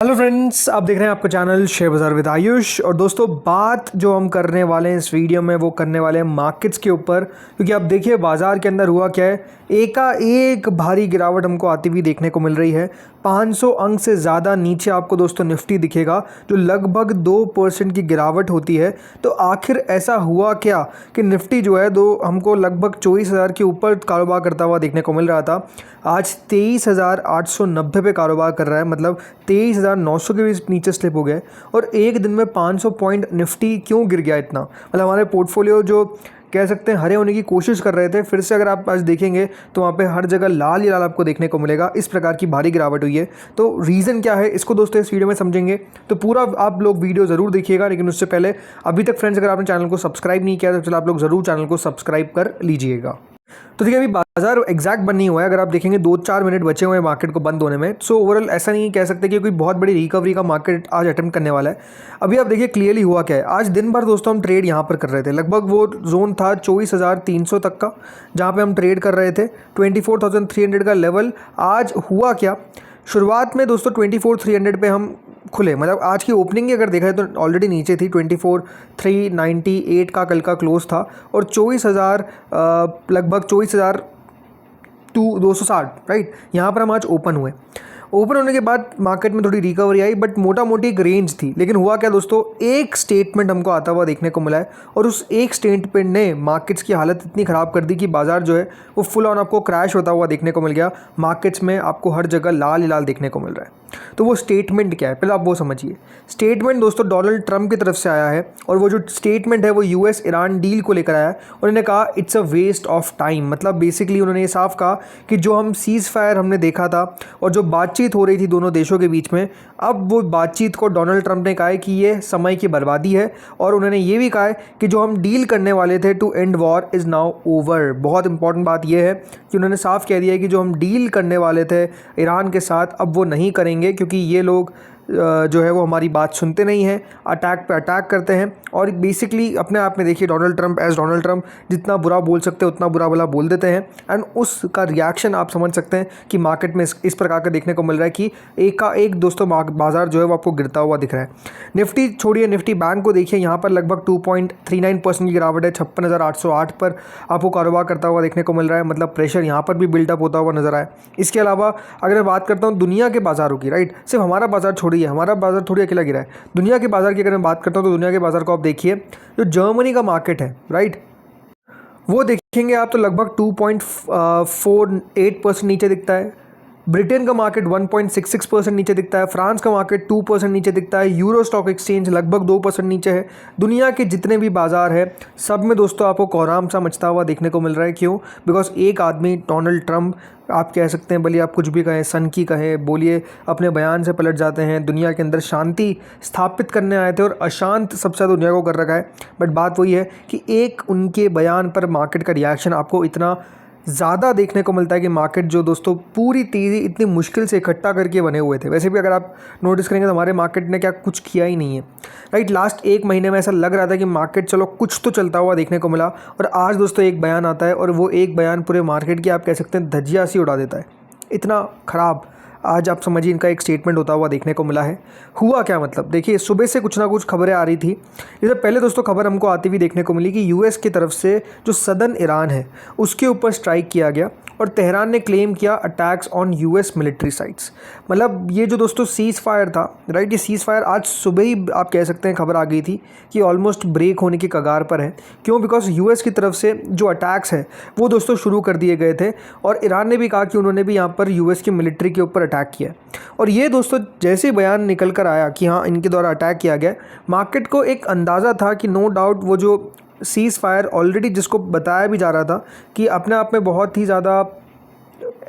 Hello friends, आप देख रहे हैं आपका चैनल शेयर बाजार विद आयुष। और दोस्तों, बात जो हम करने वाले हैं इस वीडियो में वो करने वाले हैं मार्केट्स के ऊपर, क्योंकि आप देखिए बाजार के अंदर हुआ क्या है। एकाएक भारी गिरावट हमको आती हुई देखने को मिल रही है। 500 अंक से ज़्यादा नीचे आपको दोस्तों निफ्टी दिखेगा, जो लगभग 2% की गिरावट होती है। तो आखिर ऐसा हुआ क्या कि निफ्टी जो है हमको लगभग 24,000 के ऊपर कारोबार करता हुआ देखने को मिल रहा था। आज 23,890 पे कारोबार कर रहा है, मतलब 23,900 के भी नीचे स्लिप हो गए। और एक दिन में 500 पॉइंट निफ्टी क्यों गिर गया इतना? मतलब हमारे पोर्टफोलियो जो कह सकते हैं हरे होने की कोशिश कर रहे थे, फिर से अगर आप आज देखेंगे तो वहाँ पे हर जगह लाल ही लाल आपको देखने को मिलेगा। इस प्रकार की भारी गिरावट हुई है। तो रीज़न क्या है, इसको दोस्तों इस वीडियो में समझेंगे। तो पूरा आप लोग वीडियो ज़रूर देखिएगा, लेकिन उससे पहले अभी तक फ्रेंड्स अगर आपने चैनल को सब्सक्राइब नहीं किया तो चलो आप लोग ज़रूर चैनल को सब्सक्राइब कर लीजिएगा। तो देखिए, अभी बाजार एग्जैक्ट बंद नहीं हुआ है। अगर आप देखेंगे 2-4 मिनट बचे हुए हैं मार्केट को बंद होने में। सो ओवरऑल ऐसा नहीं कह सकते कि कोई बहुत बड़ी रिकवरी का मार्केट आज अटेम्प्ट करने वाला है। अभी आप देखिए क्लियरली हुआ क्या है। आज दिन भर दोस्तों हम ट्रेड यहाँ पर कर रहे थे। लगभग वो जोन था 24,300 तक का, जहाँ पे हम ट्रेड कर रहे थे। 24,300 का लेवल। आज हुआ क्या, शुरुआत में दोस्तों 24,300 पे हम खुले, मतलब आज की ओपनिंग ही अगर देखा जाए तो ऑलरेडी नीचे थी। 24,398 का कल का क्लोज था। और 24,000 लगभग 24,260 राइट, यहाँ पर हम आज ओपन हुए। ओपन होने के बाद मार्केट में थोड़ी रिकवरी आई, बट मोटा मोटी एक रेंज थी। लेकिन हुआ क्या दोस्तों, एक स्टेटमेंट हमको आता हुआ देखने को मिला है, और उस एक स्टेटमेंट ने मार्केट्स की हालत इतनी ख़राब कर दी कि बाजार जो है वो फुल ऑन आपको क्रैश होता हुआ देखने को मिल गया। मार्केट्स में आपको हर जगह लाल ही लाल देखने को मिल रहा है। तो वो स्टेटमेंट क्या है, पहले आप वो समझिए। स्टेटमेंट दोस्तों डोनाल्ड ट्रंप की तरफ से आया है, और वो जो स्टेटमेंट है वो यूएस ईरान डील को लेकर आया है। उन्होंने कहा it's a waste of time, मतलब बेसिकली उन्होंने ये साफ कहा कि जो हम सीज़ फायर हमने देखा था और जो बातचीत हो रही थी दोनों देशों के बीच में, अब वो बातचीत को डोनाल्ड ट्रंप ने कहा है कि ये समय की बर्बादी है। और उन्होंने ये भी कहा है कि जो हम डील करने वाले थे to end war is now over. बहुत इंपॉर्टेंट बात यह है कि उन्होंने साफ कह दिया है कि जो हम डील करने वाले थे ईरान के साथ, अब वो नहीं करेंगे, क्योंकि ये लोग जो है वो हमारी बात सुनते नहीं हैं, अटैक पे अटैक करते हैं। और बेसिकली अपने आप में देखिए डोनाल्ड ट्रंप जितना बुरा बोल सकते हैं उतना बुरा भला बोल देते हैं। एंड उसका रिएक्शन आप समझ सकते हैं कि मार्केट में इस प्रकार का देखने को मिल रहा है कि एक दोस्तों बाजार जो है वो आपको गिरता हुआ दिख रहा है। निफ्टी छोड़िए, निफ्टी बैंक को देखिए, यहाँ पर लगभग 2.39% की गिरावट है। 56,808 पर आपको कारोबार करता हुआ देखने को मिल रहा है। मतलब प्रेशर यहाँ पर भी बिल्डअप होता हुआ नजर आया। इसके अलावा अगर मैं बात करता हूँ दुनिया के बाजारों की, राइट, सिर्फ हमारा बाजार छोड़िए, हमारा बाजार थोड़ी अकेला गिरा है। दुनिया के बाजार की अगर मैं बात करता हूँ तो दुनिया के बाजार को आप देखिए, जो जर्मनी का मार्केट है, राइट, वो देखेंगे आप तो लगभग 2.48% नीचे दिखता है। ब्रिटेन का मार्केट 1.66% नीचे दिखता है। फ्रांस का मार्केट 2% नीचे दिखता है। यूरो स्टॉक एक्सचेंज लगभग 2% नीचे है। दुनिया के जितने भी बाजार है सब में दोस्तों आपको कोहराम सा मचता हुआ देखने को मिल रहा है। क्यों? बिकॉज एक आदमी डोनाल्ड ट्रंप, आप कह सकते हैं, भले आप कुछ भी कहें, सन की कहें, बोलिए, अपने बयान से पलट जाते हैं। दुनिया के अंदर शांति स्थापित करने आए थे और अशांत सबसे ज़्यादा दुनिया को कर रखा है। बट बात वही है कि एक उनके बयान पर मार्केट का रिएक्शन आपको इतना ज़्यादा देखने को मिलता है कि मार्केट जो दोस्तों पूरी तेज़ी इतनी मुश्किल से इकट्ठा करके बने हुए थे। वैसे भी अगर आप नोटिस करेंगे तो हमारे मार्केट ने क्या कुछ किया ही नहीं है, राइट। लास्ट एक महीने में ऐसा लग रहा था कि मार्केट चलो कुछ तो चलता हुआ देखने को मिला, और आज दोस्तों एक बयान आता है और वो एक बयान पूरे मार्केट की आप कह सकते हैं धज्जियाँ सी उड़ा देता है। इतना ख़राब आज आप समझिए इनका एक स्टेटमेंट होता हुआ देखने को मिला है। हुआ क्या, मतलब देखिए सुबह से कुछ ना कुछ खबरें आ रही थी। जैसे पहले दोस्तों खबर हमको आती हुई देखने को मिली कि यूएस की तरफ से जो सदर्न ईरान है उसके ऊपर स्ट्राइक किया गया, और तेहरान ने क्लेम किया attacks on US military sites. मतलब ये जो दोस्तों सीज़ फायर था, राइट, ये सीज़ फायर आज सुबह ही आप कह सकते हैं खबर आ गई थी कि ऑलमोस्ट ब्रेक होने की कगार पर है। क्यों? बिकॉज यूएस की तरफ से जो अटैक्स है वो दोस्तों शुरू कर दिए गए थे, और ईरान ने भी कहा कि उन्होंने भी यहाँ पर यूएस की मिलिट्री के ऊपर अटैक किया। और ये दोस्तों जैसे बयान निकल कर आया कि हाँ इनके द्वारा अटैक किया गया, मार्केट को एक अंदाज़ा था कि नो डाउट वो जो सीज़ फायर ऑलरेडी जिसको बताया भी जा रहा था कि अपने आप में बहुत ही ज़्यादा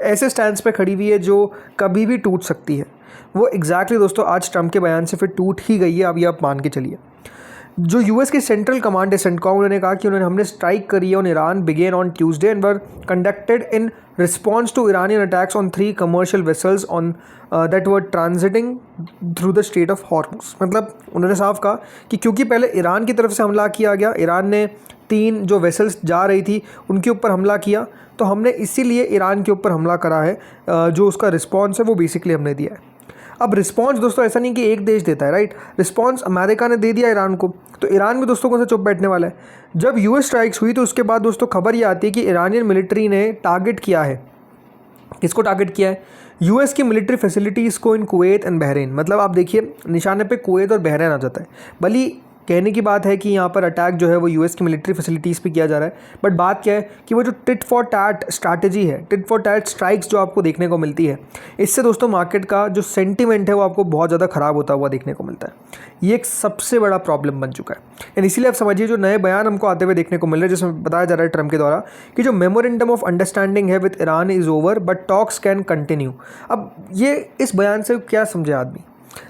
ऐसे स्टैंड पे खड़ी हुई है जो कभी भी टूट सकती है, वो एग्जैक्टली दोस्तों आज ट्रंप के बयान से फिर टूट ही गई है। अब ये आप मान के चलिए, जो यूएस की सेंट्रल कमांड है सेंटकॉम, उन्होंने कहा कि हमने स्ट्राइक करी है on Iran began on Tuesday and were conducted in response to Iranian attacks on 3 commercial vessels on that were transiting through the strait of Hormuz. मतलब उन्होंने साफ कहा कि क्योंकि पहले ईरान की तरफ से हमला किया गया, ईरान ने 3 जो वेसल्स जा रही थी उनके ऊपर हमला किया, तो हमने इसीलिए ईरान के ऊपर हमला करा है। जो उसका रिस्पॉन्स है वो बेसिकली हमने दिया है। अब रिस्पॉन्स दोस्तों ऐसा नहीं कि एक देश देता है, राइट। रिस्पॉन्स अमेरिका ने दे दिया ईरान को, तो ईरान भी दोस्तों कौन सा चुप बैठने वाला है। जब यूएस स्ट्राइक्स हुई तो उसके बाद दोस्तों खबर ये आती है कि ईरानियन मिलिट्री ने टारगेट किया है, किसको टारगेट किया है, यूएस की मिलिट्री फैसिलिटीज़ को इन कुवैत एंड बहरीन। मतलब आप देखिए निशाने पे कुवैत और बहरीन आ जाता है। भली कहने की बात है कि यहाँ पर अटैक जो है वो यूएस की मिलिट्री फैसिलिटीज़ पे किया जा रहा है, बट बात क्या है कि वो जो टिट फॉर टैट स्ट्रैटेजी है, टिट फॉर टैट स्ट्राइक्स जो आपको देखने को मिलती है, इससे दोस्तों मार्केट का जो सेंटीमेंट है वो आपको बहुत ज़्यादा ख़राब होता हुआ देखने को मिलता है। ये एक सबसे बड़ा प्रॉब्लम बन चुका है। एंड इसीलिए आप समझिए जो नए बयान हमको आते हुए देखने को मिल रहे हैं, जिसमें बताया जा रहा है ट्रम्प के द्वारा कि जो मेमोरेंडम ऑफ अंडरस्टैंडिंग है with Iran is over but talks can continue. अब ये इस बयान से क्या समझे आदमी,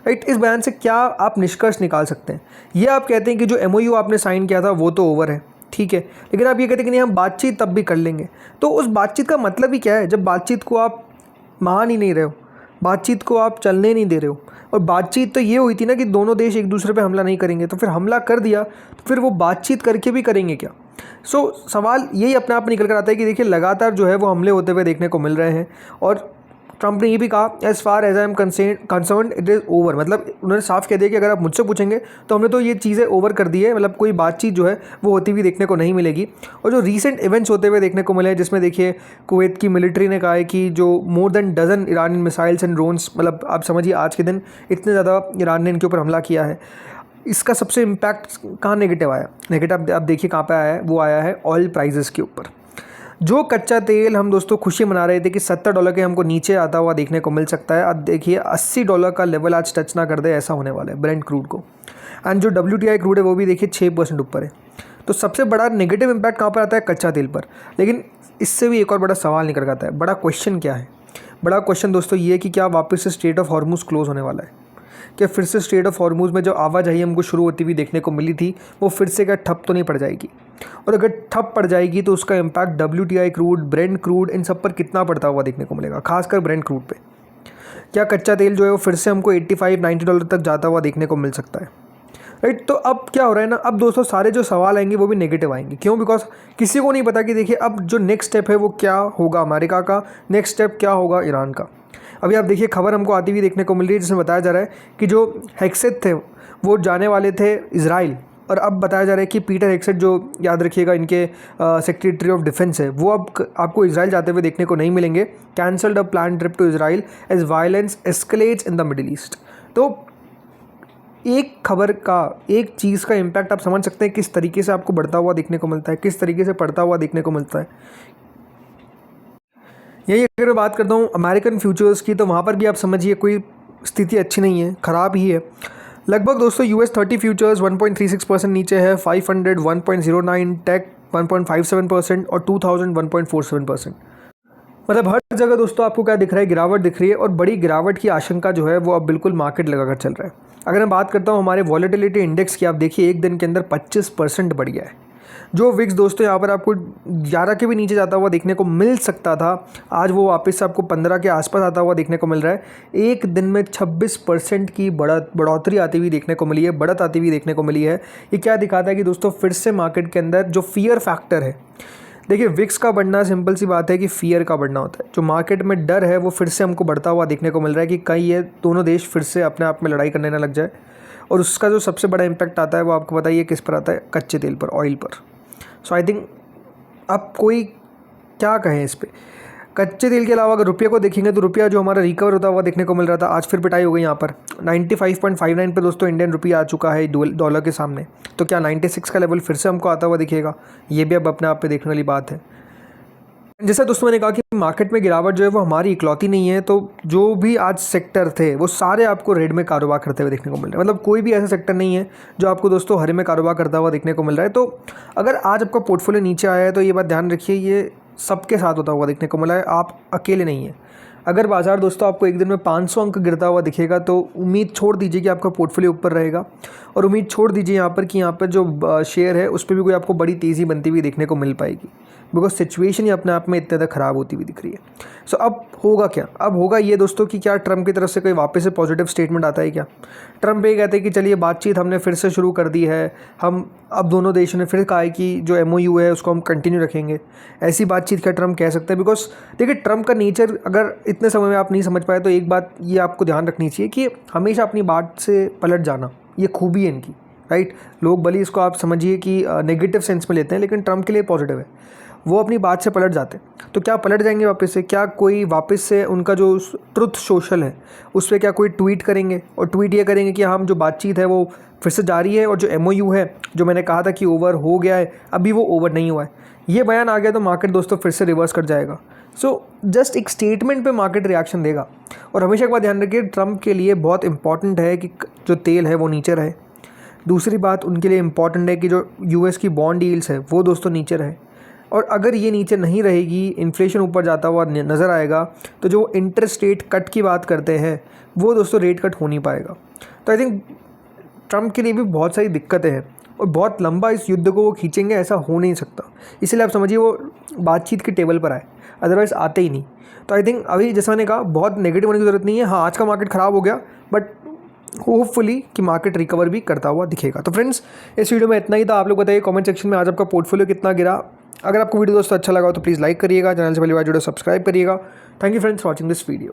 राइट। इस बयान से क्या आप निष्कर्ष निकाल सकते हैं। ये आप कहते हैं कि जो MOU आपने साइन किया था वो तो ओवर है, ठीक है, लेकिन आप ये कहते हैं कि नहीं हम बातचीत तब भी कर लेंगे। तो उस बातचीत का मतलब ही क्या है जब बातचीत को आप मान ही नहीं रहे हो, बातचीत को आप चलने नहीं दे रहे हो। और बातचीत तो ये हुई थी ना कि दोनों देश एक दूसरे पे हमला नहीं करेंगे, तो फिर हमला कर दिया तो फिर वो बातचीत करके भी करेंगे क्या। सवाल यही अपने आप निकल कर आता है कि देखिए लगातार जो है वो हमले होते हुए देखने को मिल रहे हैं। और ट्रम्प ने ये भी कहा as far as I am concerned it is over. मतलब उन्होंने साफ कह दिया कि अगर आप मुझसे पूछेंगे तो हमने तो ये चीज़ें ओवर कर दी है, मतलब कोई बातचीत जो है वो होती हुई देखने को नहीं मिलेगी। और जो रीसेंट इवेंट्स होते हुए देखने को मिले हैं, जिसमें देखिए कुवैत की मिलिट्री ने कहा है कि जो more than dozen Iranian missiles and drones, मतलब आप समझिए आज के दिन इतने ज़्यादा ईरान ने इनके ऊपर हमला किया है। इसका सबसे इम्पैक्ट कहाँ नेगेटिव आया, नेगेटिव आप देखिए कहाँ पे आया है, वो आया है ऑयल प्राइजेस के ऊपर। जो कच्चा तेल हम दोस्तों खुशी मना रहे थे कि $70 के हमको नीचे आता हुआ देखने को मिल सकता है, अब देखिए $80 का लेवल आज टच ना कर दे ऐसा होने वाला है ब्रेंट क्रूड को। एंड जो WTI क्रूड है वो भी देखिए 6% ऊपर है। तो सबसे बड़ा नेगेटिव इम्पैक्ट कहाँ पर आता है, कच्चा तेल पर। लेकिन इससे भी एक और बड़ा सवाल निकल आता है। बड़ा क्वेश्चन क्या है, बड़ा क्वेश्चन दोस्तों ये है कि क्या वापस से स्ट्रेट ऑफ हॉर्मुज़ क्लोज होने वाला है, क्या फिर से स्ट्रेट ऑफ हॉर्मुज़ में जो आवाजाही हमको शुरू होती हुई देखने को मिली थी वो फिर से क्या ठप तो नहीं पड़ जाएगी। और अगर ठप पड़ जाएगी तो उसका impact WTI crude, Brent crude, इन सब पर कितना पड़ता हुआ देखने को मिलेगा, खासकर ब्रेंट क्रूड पे। क्या कच्चा तेल जो है वो फिर से हमको $85-90 तक जाता हुआ देखने को मिल सकता है, राइट। तो अब क्या हो रहा है ना, अब दोस्तों सारे जो सवाल आएंगे वो भी नेगेटिव आएंगे। क्यों, बिकॉज किसी को नहीं पता कि देखिए अब जो नेक्स्ट स्टेप है वो क्या होगा अमेरिका का, नेक्स्ट स्टेप क्या होगा ईरान का। अभी आप देखिए खबर हमको आती हुई देखने को मिल रही है जिसमें बताया जा रहा है कि जो हेक्सेट थे वो जाने वाले थे इजराइल, और अब बताया जा रहा है कि पीटर हेक्सेट जो याद रखिएगा इनके सेक्रेटरी ऑफ डिफेंस है, वो अब आपको इजराइल जाते हुए देखने को नहीं मिलेंगे। Cancelled a plan trip to Israel as violence escalates in the middle east. तो एक खबर का, एक चीज़ का इम्पैक्ट आप समझ सकते हैं किस तरीके से आपको बढ़ता हुआ देखने को मिलता है, किस तरीके से पड़ता हुआ देखने को मिलता है। यही अगर मैं बात करता हूँ अमेरिकन फ्यूचर्स की, तो वहाँ पर भी आप समझिए कोई स्थिति अच्छी नहीं है, ख़राब ही है। लगभग दोस्तों US 30 फ्यूचर्स 1.36% नीचे है, 500 1.09, टेक 1.57% और 2000 1.47%। मतलब हर जगह दोस्तों आपको क्या दिख रहा है, गिरावट दिख रही है। और बड़ी गिरावट की आशंका जो है वो अब बिल्कुल मार्केट लगाकर चल रहा है। अगर मैं बात करता हूँ हमारे वॉलेटिलिटी इंडेक्स की, आप देखिए एक दिन के अंदर 25% बढ़ गया है। जो विक्स दोस्तों यहाँ पर आपको 11 के भी नीचे जाता हुआ देखने को मिल सकता था, आज वो वापस से आपको 15 के आसपास आता हुआ देखने को मिल रहा है। एक दिन में 26% की बढ़ोतरी आती हुई देखने को मिली है, बढ़त आती हुई देखने को मिली है। ये क्या दिखाता है कि दोस्तों फिर से मार्केट के अंदर जो फियर फैक्टर है, देखिए विक्स का बढ़ना सिंपल सी बात है कि फियर का बढ़ना होता है। जो मार्केट में डर है वो फिर से हमको बढ़ता हुआ देखने को मिल रहा है कि कहीं ये दोनों देश फिर से अपने आप में लड़ाई करने ना लग जाए। और उसका जो सबसे बड़ा इम्पैक्ट आता है वो आपको बताइए किस पर आता है, कच्चे तेल पर, ऑयल पर। सो आई थिंक अब कोई क्या कहें इस पर। कच्चे तेल के अलावा अगर रुपये को देखेंगे तो रुपया जो हमारा रिकवर होता हुआ देखने को मिल रहा था, आज फिर पिटाई हो गई यहाँ पर 95.59 पे दोस्तों इंडियन रुपी आ चुका है डॉलर के सामने। तो क्या 96 का लेवल फिर से हमको आता हुआ दिखेगा, ये भी अब अपने आप पे देखने वाली बात है। जैसा दोस्तों मैंने कहा कि मार्केट में गिरावट जो है वो हमारी इकलौती नहीं है, तो जो भी आज सेक्टर थे वो सारे आपको रेड में कारोबार करते हुए देखने को मिल रहे हैं। मतलब कोई भी ऐसा सेक्टर नहीं है जो आपको दोस्तों हरे में कारोबार करता हुआ देखने को मिल रहा है। तो अगर आज आपका पोर्टफोलियो नीचे आया है तो ये बात ध्यान रखिए, ये सबके साथ होता हुआ देखने को मिला है, आप अकेले नहीं हैं। अगर बाजार दोस्तों आपको एक दिन में 500 अंक गिरता हुआ दिखेगा तो उम्मीद छोड़ दीजिए कि आपका पोर्टफोलियो ऊपर रहेगा, और उम्मीद छोड़ दीजिए यहाँ पर कि यहाँ पर जो शेयर है उस पर भी कोई आपको बड़ी तेज़ी बनती हुई देखने को मिल पाएगी, बिकॉज सिचुएशन ही अपने आप में इतने ज़्यादा ख़राब होती हुई दिख रही है। सो अब होगा क्या, अब होगा ये दोस्तों कि क्या ट्रम्प की तरफ से कोई वापस से पॉजिटिव स्टेटमेंट आता है क्या। ट्रम्प ये कहते हैं कि चलिए बातचीत हमने फिर से शुरू कर दी है, हम अब दोनों देशों ने फिर कहा है कि जो MOU है उसको हम कंटिन्यू रखेंगे। ऐसी बातचीत क्या ट्रम्प कह सकते हैं, बिकॉज देखिए ट्रम्प का नेचर अगर इतने समय में आप नहीं समझ पाए तो एक बात ये आपको ध्यान रखनी चाहिए कि हमेशा अपनी बात से पलट जाना, ये खूबी है इनकी, राइट। लोग भले इसको आप समझिए कि नेगेटिव सेंस में लेते हैं, लेकिन ट्रम्प के लिए पॉजिटिव है। वो अपनी बात से पलट जाते हैं। तो क्या पलट जाएंगे वापस से? क्या कोई वापस से उनका जो ट्रुथ सोशल है उस पर क्या कोई ट्वीट करेंगे और ट्वीट ये करेंगे कि हम जो बातचीत है वो फिर से जारी है और जो MOU है जो मैंने कहा था कि ओवर हो गया है अभी वो ओवर नहीं हुआ है, ये बयान आ गया तो मार्केट दोस्तों फिर से रिवर्स कर जाएगा। सो जस्ट एक स्टेटमेंट पे मार्केट रिएक्शन देगा। और हमेशा एक बात ध्यान रखिए, ट्रम्प के लिए बहुत इंपॉर्टेंट है कि जो तेल है वो नीचे रहे। दूसरी बात उनके लिए इम्पॉर्टेंट है कि जो US की बॉन्ड यील्ड्स है वो दोस्तों नीचे रहे। और अगर ये नीचे नहीं रहेगी, इन्फ्लेशन ऊपर जाता हुआ नज़र आएगा, तो जो इंटरेस्ट रेट कट की बात करते हैं वो दोस्तों रेट कट हो नहीं पाएगा। तो आई थिंक ट्रम्प के लिए भी बहुत सारी दिक्कतें हैं और बहुत लंबा इस युद्ध को वो खींचेंगे, ऐसा हो नहीं सकता। इसलिए आप समझिए वो बातचीत के टेबल पर आए, अदरवाइज़ आते ही नहीं। तो आई थिंक अभी जैसा मैंने कहा बहुत नेगेटिव होने की ज़रूरत नहीं है। हाँ, आज का मार्केट ख़राब हो गया, बट होपफुली कि मार्केट रिकवर भी करता हुआ दिखेगा। तो फ्रेंड्स, इस वीडियो में इतना ही था। आप लोग बताइए कमेंट सेक्शन में आज आपका पोर्टफोलियो कितना गिरा। अगर आपको वीडियो दोस्तों अच्छा लगा तो प्लीज़ लाइक करिएगा, चैनल से पहली बार जुड़े सब्सक्राइब करिएगा। Thank you friends for watching this video.